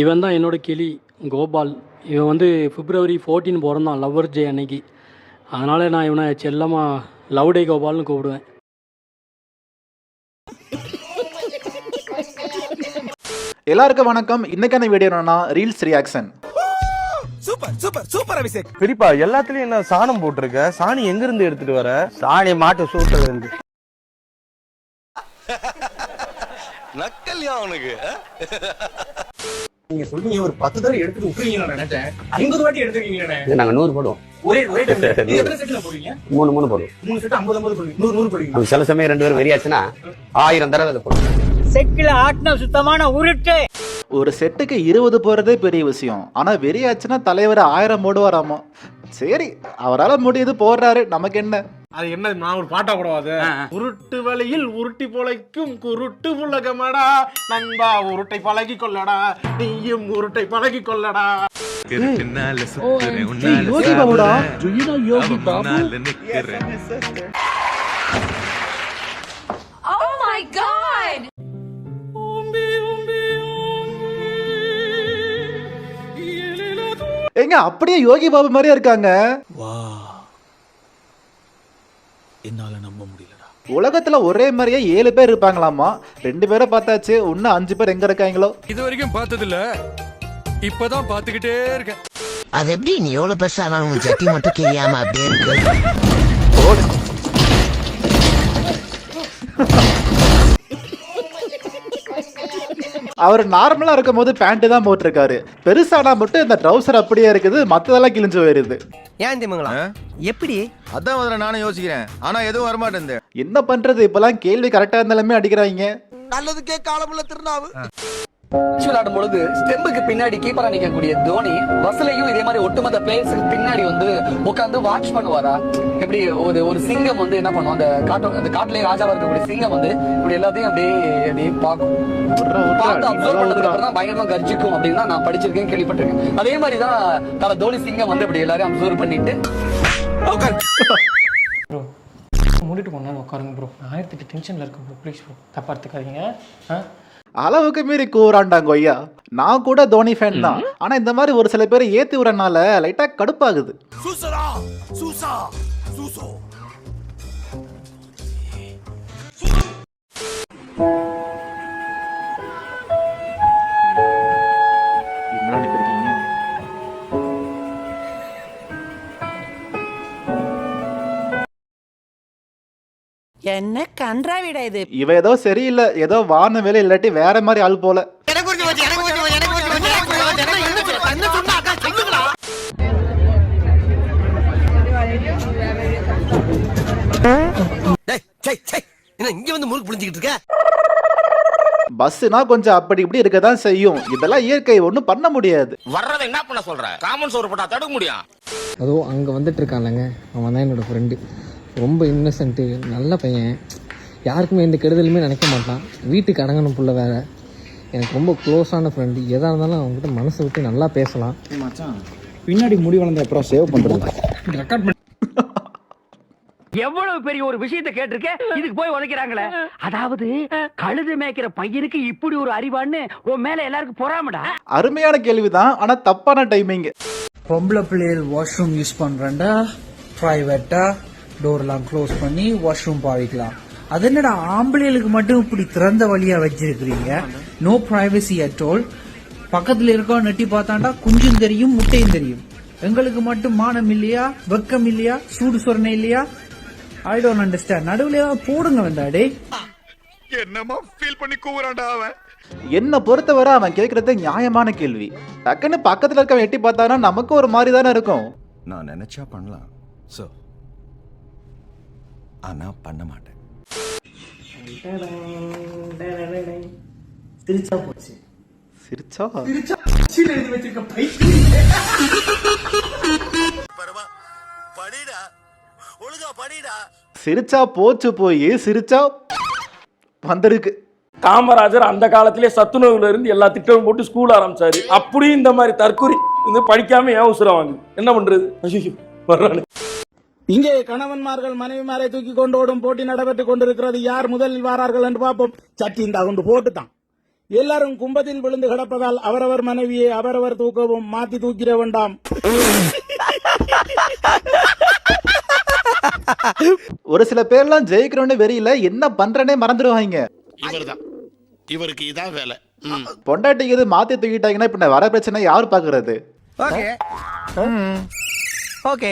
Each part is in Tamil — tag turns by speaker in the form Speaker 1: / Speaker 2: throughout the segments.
Speaker 1: இவன் தான் என்னோட கிளி கோபால். இவன் வந்து February 14 பிறந்தான், லவ்வர் டே அன்னைக்கு. அதனால் நான் இவனை செல்லமாக லவ் டே கோபால்னு கூப்பிடுவேன்.
Speaker 2: எல்லாருக்கும் வணக்கம். இன்னைக்கான வீடியோ என்னன்னா reels reaction.
Speaker 3: Super super super Abhishek.
Speaker 4: பெரியப்பா எல்லாத்துலயும் என்ன சாணம் போட்டிருக்க? சாணி எங்க இருந்து எடுத்துட்டு வர?
Speaker 5: சாணி மாட்டு சூட்டுல இருந்து.
Speaker 3: நக்கல்யா அவனுக்கு.
Speaker 6: நீங்க சொல்றீங்க ஒரு 10 தடவை எடுத்துட்டு விட்டுறீங்கன்னு நினைச்சேன். 50 வாட்டி எடுத்துருக்கீங்க.
Speaker 5: நாங்க 100 போடுவோம்.
Speaker 6: ஒரே எத்தனை செட்ல போடுவீங்க?
Speaker 5: 3 போடுவோம்.
Speaker 6: 3 செட் 50 போடுவீங்க. 100 போடுவீங்க.
Speaker 5: சில சமயம் 2 பேரும் வெறியாச்சுன்னா 1000 தடவை அதை போடுவோம்.
Speaker 7: செட்ல ஆட்டின சுத்தமான உருட்டு.
Speaker 2: ஒரு செட்டுக்கு 20 போறதே பெரிய விஷயம். ஆனா வெறியாச்சுன்னா தலைவர் 1000 போடுவாராமா. சரி, அவரால் முடியுது போடுறாரு, நமக்கு என்ன?
Speaker 4: அது என்ன, நான் ஒரு பாட்டா கூடவாது? உருட்டு வழியில் உருட்டி பொழைக்கும் குருட்டு உலகமடா நண்பா, உருட்டை பழகி கொள்ளடா, நீயும் உருட்டை பழகி கொள்ளடா.
Speaker 2: யோகி பாபுடா.
Speaker 1: Yogi Babu.
Speaker 8: Oh my god!
Speaker 2: ஏங்க அப்படியே யோகி பாபு மாதிரியே இருக்காங்க.
Speaker 3: வா, என்னால நம்ப முடியலடா.
Speaker 2: உலகத்துல ஒரே மாதிரியே 7 பேர் இருப்பாங்களாமா. 2 பேரை பார்த்தாச்சு, இன்னும் 5 பேர் எங்க இருக்காங்களோ?
Speaker 9: இது வரைக்கும் பார்த்தது இல்ல, இப்பதான் பாத்துக்கிட்டே இருக்கேன்.
Speaker 7: அது எப்படி நீ எவ்வளவு பெருசானாலும் ஜட்டி மட்டும் கிழியாம அப்படியே இருக்கு?
Speaker 2: அவர் நார்மலா இருக்கும் போது பேண்ட் தான் போட்டிருக்காரு. பெருசானா மட்டும் இந்த ட்ரௌசர் அப்படியே இருக்குது, மத்ததெல்லாம் கிழிஞ்சு போயிருது.
Speaker 3: ஏன் திமுங்களா? எப்படி? அதான் முதல்ல நானும் யோசிக்கிறேன், ஆனா எதுவும் வரமாட்டேன்.
Speaker 2: என்ன பண்றது, இப்பெல்லாம் கேள்வி கரெக்டா இருந்தாலுமே அடிக்கிறாங்க.
Speaker 3: நல்லதுக்கே காலமுள்ள திருநாவு.
Speaker 10: விளையாடும் பொழுது ஸ்டெம்புக்கு பின்னாடி கீப்பரா நிக்கக்கூடிய தோனி பஸ்லயும் இதே மாதிரி ஒட்டுமொத்த பிளேயர்ஸுக்கு பின்னாடி வந்து உட்காந்து வாட்ச் பண்ணுவாரா? எப்படி ஒரு சிங்கம் வந்து என்ன பண்ணுவோம், அந்த காட்டுலயே ராஜாவா இருக்கக்கூடிய சிங்கம் வந்து இப்படி எல்லாத்தையும் அப்படியே பார்க்கும். பார்த்து அப்சர்வ் பண்ணதுக்கு அப்புறம் தான் பயங்கரமா கர்ஜிக்கும் அப்படின்னு நான் படிச்சிருக்கேன், கேள்விப்பட்டிருக்கேன். அதே மாதிரிதான் தல தோனி சிங்கம் வந்து இப்படி எல்லாரையும் அப்சர்வ் பண்ணிட்டு
Speaker 1: மூடிட்டு போனா உட்காருங்க ப்ரோ. 1008 டென்ஷனில் இருக்கு ப்ரோ, ப்ளீஸ் ப்ரோ, தப்பா எடுத்துக்காதீங்க.
Speaker 2: அளவுக்கு மீறி கூறாண்டாங்க ஐயா. நான் கூட தோனி ஃபேன் தான், ஆனா இந்த மாதிரி ஒரு சில பேரை ஏத்தி விடுறனால லைட்டா கடுப்பாகுது.
Speaker 3: சூசரா சூசா சூசோ.
Speaker 7: என்ன கன்றாவிடா இது?
Speaker 2: இவ ஏதோ சரியில்லை, ஏதோ வான வேலை இல்லாட்டி வேற மாதிரி ஆள் போல.
Speaker 3: இங்க வந்து முறுக்கு புளிஞ்சிக்கிட்டு இருக்க.
Speaker 2: பஸ்னா கொஞ்சம் அப்படி இப்படி இருக்கதான் செய்யும். இதெல்லாம் இயற்கை, ஒண்ணும் பண்ண முடியாது.
Speaker 3: வர்றதை என்ன பண்ண சொல்ற? காமன் சோறு போட்டா தடுக்க முடியும்.
Speaker 11: அதுவும் அங்கே வந்துட்டு இருக்கான்லங்க, அவன் தான் என்னோடய ஃப்ரெண்டு. ரொம்ப இன்னசென்ட்டு, நல்ல பையன், யாருக்குமே எந்த கெடுதலுமே நினைக்க மாட்டான். வீட்டுக்கு அடங்கணும் புள்ள வேறு. எனக்கு ரொம்ப க்ளோஸான ஃப்ரெண்டு. எதாக இருந்தாலும் அவங்ககிட்ட மனசை விட்டு நல்லா பேசலாம்.
Speaker 6: பின்னாடி முடி வளர்ந்த அப்புறம் சேவ் பண்றது ரெக்கார்ட் பண்ணி
Speaker 7: எவ்வளவு பெரிய ஒரு விஷயத்தை கேட்டிருக்கேன், இதுக்கு போய் உதைக்கிறாங்களே. அதாவது கழுது மேய்க்கிற பையனுக்கு இப்படி ஒரு அறிவான்னு உன் மேல எல்லாருக்கும் பொறாமடா.
Speaker 2: அருமையான கேள்விதான், ஆனா தப்பான டைமிங்.
Speaker 12: பொம்பளை பிள்ளைகள் வாஷ்ரூம் யூஸ் பண்றேன்டா, பிரைவேட்டா டோர்லாம் க்ளோஸ் பண்ணி வாஷ்ரூம் பாவிக்கலாம். அது என்னடா ஆம்பளைகளுக்கு மட்டும் இப்படி திறந்த வழியா வச்சிருக்கிறீங்க? No privacy at all. பக்கத்துல இருக்கோம் நெட்டி பார்த்தாண்டா குஞ்சும் தெரியும் முட்டையும் தெரியும். எங்களுக்கு மட்டும் மானம் இல்லையா, வெக்கம் இல்லையா, சூடு சொரணை இல்லையா? I don't understand. நடுவுல போடுங்க வந்தாடே.
Speaker 3: என்னமா ஃபீல் பண்ணி கூவுறான்டா அவன்.
Speaker 2: என்ன பொறுத்தவரை அவன் கேட்கறது நியாயமான கேள்வி. டக்குன்னு பக்கத்துல இருக்க எட்டி பார்த்தானா நமக்கு ஒரு மாதிரி தானே இருக்கும்.
Speaker 3: நான் நினைச்சா பண்ணலாம், சோ ஆனா பண்ண மாட்டேன்.
Speaker 12: சிரிச்சா போச்சு.
Speaker 2: சிரிச்சா
Speaker 6: வச்சிருக்க
Speaker 3: படிடா ஒழுங்கா படிடா.
Speaker 2: சிரிச்சா போச்சு போய் சிரிச்சா வந்திருக்கு.
Speaker 4: காமராஜர் அந்த காலத்திலே சத்துணவுல இருந்து எல்லா திட்டமும் போட்டு ஸ்கூல் ஆரம்பிச்சாரு. அப்படியும் இந்த மாதிரி தற்கொலை வந்து படிக்காம ஏன் உசுரம் வாங்குது? என்ன பண்றது? வர்றானு.
Speaker 6: இங்கே கணவன்மார்கள் மனைவிமாரை தூக்கி கொண்டு ஓடும் போட்டி நடைபெற்றுக் கொண்டிருக்கிறது. யார் முதலில் வாரார்கள் என்று பார்ப்போம். சட்டி இந்த கொண்டு போட்டுதான்.
Speaker 12: எல்லாரும் கும்பத்தில் விழுந்து கிடப்பதால் அவரவர் மனைவியை அவரவர் தூக்கவும், மாத்தி தூக்கிட வேண்டாம்.
Speaker 2: ஒரு சில பேர்லாம் ஜெயிக்கிறோன்னு வெறியில என்ன பண்றேனே மறந்துடுவாங்க.
Speaker 4: இவர்தான், இவருக்கு இதான் வேலை.
Speaker 2: பொண்டாட்டிக்கு இது மாத்தி தூக்கிட்டாங்கன்னா இப்ப வர பிரச்சனை யாரு பாக்குறது?
Speaker 5: Okay okay.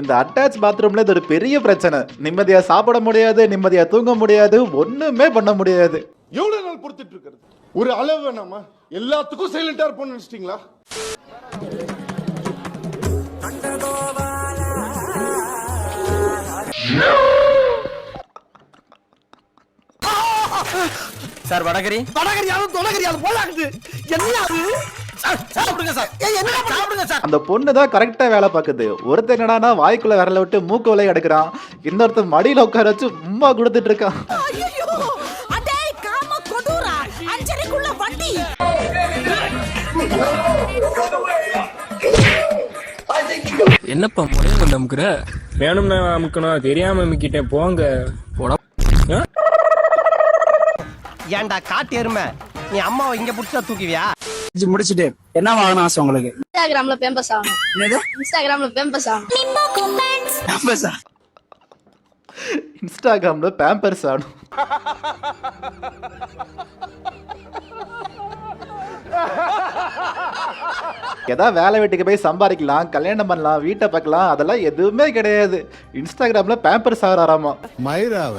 Speaker 2: இந்த அட்டாச் பாத்ரூம்ல இது ஒரு பெரிய பிரச்சனை. நிம்மதியா சாப்பிட முடியாது, நிம்மதியா தூங்க முடியாது, ஒண்ணுமே பண்ண முடியாது.
Speaker 4: எவ்வளவு நாள் பொறுத்துட்டு இருக்கிறது? ஒரு அளவு வேணாமா? எல்லாத்துக்கும் சைலண்டா இருப்போம்னு நினைச்சிட்டீங்களா?
Speaker 5: சார் வடகரி
Speaker 10: வடகரியாலும் தொலைகரியாலும் போலாக்குது. என்ன அது? சாப்பிடுங்க சார். என்ன சாப்பிடுங்க சார்.
Speaker 2: அந்த பொண்ணு தான் கரெக்டா வேலை பார்க்குது. ஒருத்தர் என்னடானா வாய்க்குள்ள விரல விட்டு மூக்கு வலைய எடுக்கிறான், இன்னொருத்தர் மடியில உட்கார வச்சு உம்மா கொடுத்துட்டு இருக்கான்.
Speaker 1: என்னப்பா முறைய நமக்குற
Speaker 6: வேணும்னா அமுக்கணும், தெரியாம அமுக்கிட்டேன் போங்க.
Speaker 5: ஏன்டா காட்டு எருமை, நீ அம்மாவை இங்க புடிச்சா தூக்குவியா?
Speaker 12: முடிச்சுட்டு என்ன வாங்கணும் ஆசை உங்களுக்கு?
Speaker 8: இன்ஸ்டாகிராம்ல பேம்பஸ் ஆகணும். இன்ஸ்டாகிராம்ல பேம்பஸ் ஆகணும்.
Speaker 2: இன்ஸ்டாகிராம்ல பேம்பர்ஸ் ஆடும். ஏதாவது வேலை வெட்டிக்கு போய் சம்பாதிக்கலாம், கல்யாணம் பண்ணலாம், வீட்டை பார்க்கலாம், அதெல்லாம் எதுவுமே கிடையாது. இன்ஸ்டாகிராம்ல பேம்பர்ஸ் ஆகிறாராமா.
Speaker 3: மயிராவ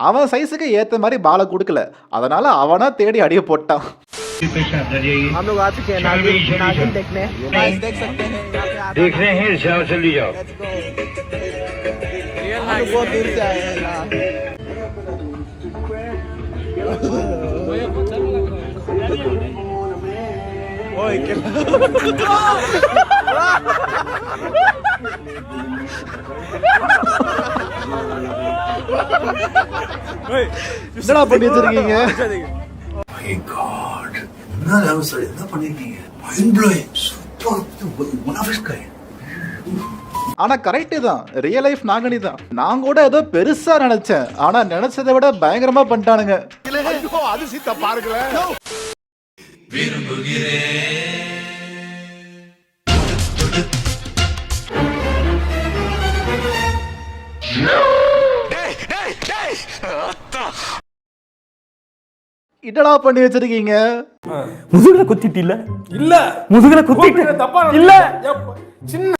Speaker 2: அவன் சைஸுக்கு ஏத்த மாதிரி பாலை கொடுக்கல, அதனால அவனா தேடி அடிய போட்டான். என்னடா பண்ணி வச்சிருக்கீங்க? ஆனா கரெக்ட் தான், ரியல் லைஃப் நாகனி தான். நான் கூட ஏதோ பெருசா நினைச்சேன், ஆனா நினைச்சதை விட பயங்கரமா பண்ணிட்டானுங்க.
Speaker 4: அதிசயத்தை பாருங்களேன்.
Speaker 2: என்னடா பண்ணி வச்சிருக்கீங்க?
Speaker 6: முதுகுல குத்திட்டு இல்ல இல்ல முதுகுல குத்திட்டு
Speaker 4: தப்பா
Speaker 6: இல்ல
Speaker 4: சின்ன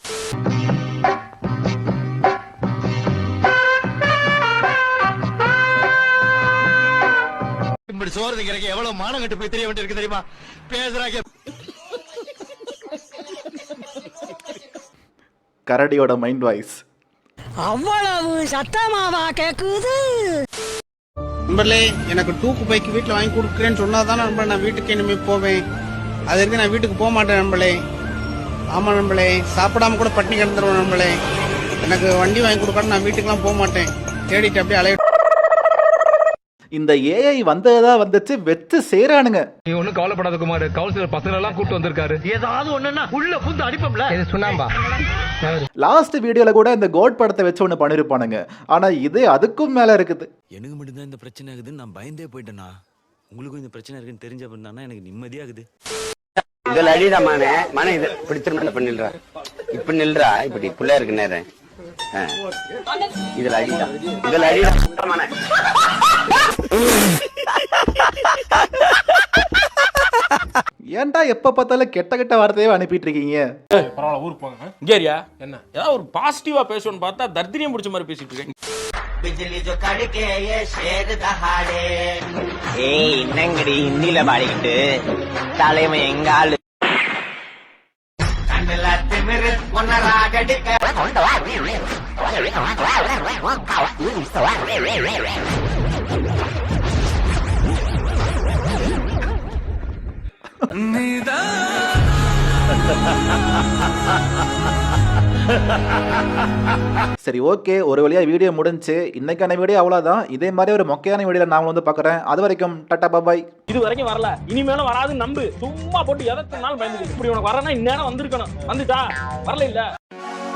Speaker 3: இப்படி சோறு திங்கிறக்கு எவ்வளவு மானம் கட்டு போய் தெரிய வேண்டியிருக்கு தெரியுமா? பேசுறாங்க.
Speaker 2: கரடியோட மைண்ட் வாய்ஸ்
Speaker 7: அவ்வளவு சத்தமாவா கேக்குது?
Speaker 12: நண்பர்களே, எனக்கு டூக்கு பைக் வீட்டில் வாங்கி கொடுக்குறேன்னு சொன்னாதான் நண்பர் நான் வீட்டுக்கு இனிமே போவேன். அது வரைக்கும் நான் வீட்டுக்கு போக மாட்டேன் நண்பர்களே. ஆமா நண்பர்களே, சாப்பிடாம கூட பட்டினி கிடந்துருவேன் நண்பர்களே. எனக்கு வண்டி வாங்கி கொடுக்காட்டு நான் வீட்டுக்குலாம் போக மாட்டேன். தேடிட்டு அப்படியே அலைய.
Speaker 2: இந்த ஏஐ வந்ததா வந்துச்சு, வெச்சு சேரானுங்க.
Speaker 6: நீ ஒண்ணும் கவலைப்படாத குமார், கவுன்சிலர் பசங்க எல்லாம் கூட்டு வந்திருக்காரு.
Speaker 7: ஏதாவது ஒண்ணுன்னா உள்ள புந்து அடிப்போம்ல.
Speaker 6: இது சுண்ணாம்பா.
Speaker 2: லாஸ்ட் வீடியோல கூட இந்த கோட் படத்தை வச்சு ஒண்ணு பண்ணிருப்பானுங்க, ஆனா இது அதுக்கும் மேல இருக்குது.
Speaker 13: எனக்கு மட்டும்தான் இந்த பிரச்சனை ஆகுதுன்னு நான் பயந்தே போயிட்டேனா? உங்களுக்கும் இந்த பிரச்சனை இருக்குன்னு தெரிஞ்ச பண்ணா எனக்கு நிம்மதியாகுது.
Speaker 5: இதுல அடிடா மானே, மானே இது இப்படி திரும்ப பண்ணிடுறா, இப்படி நில்றா, இப்படி புள்ள இருக்கு நேரம். இதுல அடிடா, இதுல அடிடா மானே.
Speaker 2: ஏன்டா எப்ப பார்த்தாலும் கெட்ட கெட்ட வார்த்தையே அனுப்பிட்டு இருக்கீங்க?
Speaker 4: பரவாயில்ல, ஊருக்கு போங்க. இங்கேரியா என்ன ஏதாவது ஒரு பாசிட்டிவா பேசணும்னு பார்த்தா தர்தினியம் பிடிச்ச மாதிரி பேசிட்டு இருக்கேன்.
Speaker 5: ஏய் என்னங்கடி ஹிந்தில பாடிக்கிட்டு தலைமை எங்க ஆளு
Speaker 2: சரி, ஓகே, ஒரு வழியா வீடியோ முடிஞ்சு. இன்னைக்கான வீடியோ அவ்வளவுதான். இதே மாதிரி ஒரு மொக்கையான வீடியோல நான் வந்து பாக்குறேன். அது வரைக்கும் டாடா பாய்.
Speaker 4: இது வரைக்கும் வரல, இனிமேலும் வராது நம்பு. சும்மா போட்டு எதற்கு நாள் பயந்துட்டு இப்படி உனக்கு வரனா இந்நேரம் வந்திருக்கணும். வந்துட்டா வரல இல்ல.